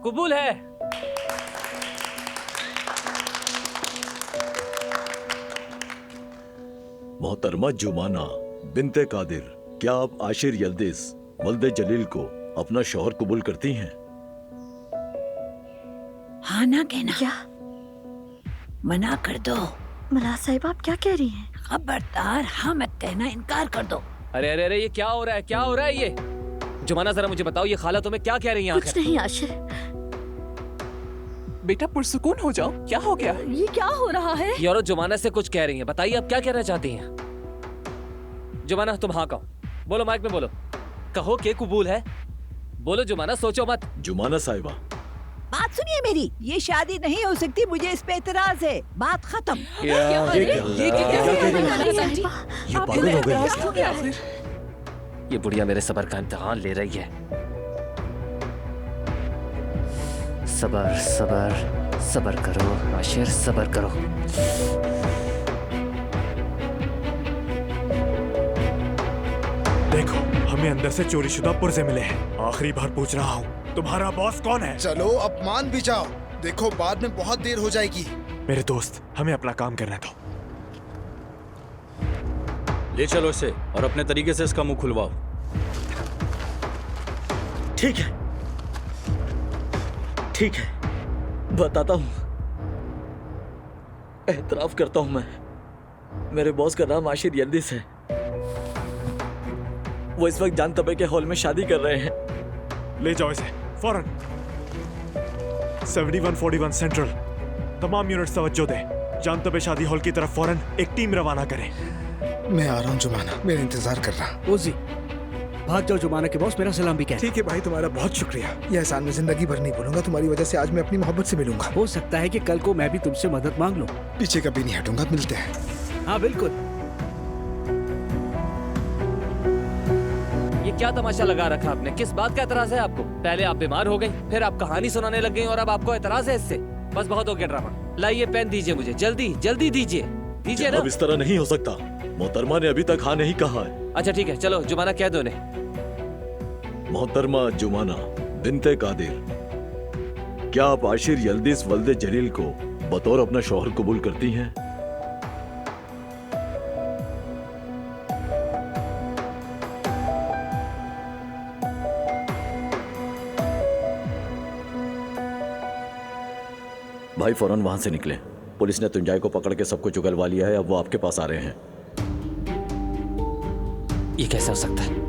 कबूल है। मोहतरमा जुमाना बिन्ते कादिर, क्या आप आशिर यल्दिज वल्दे जलील को अपना शौहर कबूल करती हैं? हाँ ना कहना। क्या? मना कर दो। मलाह साहिबा आप क्या कह रही हैं? खबरदार हाँ मत कहना, इनकार कर दो। अरे अरे अरे, ये क्या हो रहा है, क्या हो रहा है ये? जुमाना जरा मुझे बताओ, ये खाला तुम्हें क्या कह रही है? कुछ नहीं आशिर। बेटा पुरसुकून हो जाओ, क्या हो गया? ये क्या हो रहा है? ये औरत जुमाना से कुछ कह रही है, बताइए आप क्या कहना चाहती हैं? जुमाना तुम हाँ कहो, बोलो, माइक में बोलो, कहो के कबूल है, बोलो जुमाना, सोचो मत। जुमाना साहिबा, बात सुनिए मेरी, ये शादी नहीं हो सकती, मुझे इस पे एतराज है, बात खत्म। पागल हो गई। ये बुढ़िया मेरे सबर का इम्तिहान ले रही है। सबर सबर सबर करो आशिर, सबर करो। देखो, हमें अंदर से चोरीशुदा पुर्जे मिले हैं। आखिरी बार पूछ रहा हूँ, तुम्हारा बॉस कौन है? चलो अब मान भी जाओ, देखो बाद में बहुत देर हो जाएगी। मेरे दोस्त, हमें अपना काम करने दो। ले चलो इसे और अपने तरीके से इसका मुंह खुलवाओ। ठीक है, ठीक है, बताता हूँ। एतराफ करता हूँ मैं, मेरे बॉस का नाम आशिर यल्दिज है। वो इस वक्त जान तबे के हॉल में शादी कर रहे हैं। ले जाओ इसे फौरन। 7141 सेंट्रल, तमाम यूनिट्स तवज्जो दें। जान तबे शादी हॉल की तरफ फौरन एक टीम रवाना करें। मैं आ रहा हूँ जुमाना, मेरा इंतजार कर रहा। ओजी, भाग जाओ जुमाना के बॉस, मेरा सलाम भी कह। ठीक है भाई, तुम्हारा बहुत शुक्रिया। यह एहसान मैं जिंदगी भर नहीं भूलूंगा। तुम्हारी वजह से आज मैं अपनी मोहब्बत से मिलूंगा। हो सकता है कि कल को मैं भी तुमसे मदद मांग लूं। पीछे कभी नहीं हटूंगा, मिलते हैं। हाँ बिल्कुल। ये क्या तमाशा लगा रखा आपने? किस बात का एतराज है आपको? पहले आप बीमार हो गई, फिर आप कहानी सुनाने लग गई और अब आपको एतराज है इससे? बस बहुत हो गया ड्रामा। लाइए पेन दीजिए मुझे, जल्दी जल्दी दीजिए, दीजिए ना। अब इस तरह नहीं हो सकता, मोहतरमा ने अभी तक हाँ नहीं कहा है। अच्छा ठीक है, चलो जुमाना कह दो उन्हें। मोहतरमा जुमाना बिन्ते कादिर, क्या आप आशिर यल्दिज वल्दे जलील को बतौर अपना शौहर कबूल करती हैं? भाई फौरन वहां से निकले। पुलिस ने तुंजाई को पकड़ के सब कुछ उगलवा लिया है, अब वो आपके पास आ रहे हैं। ये कैसे हो सकता है?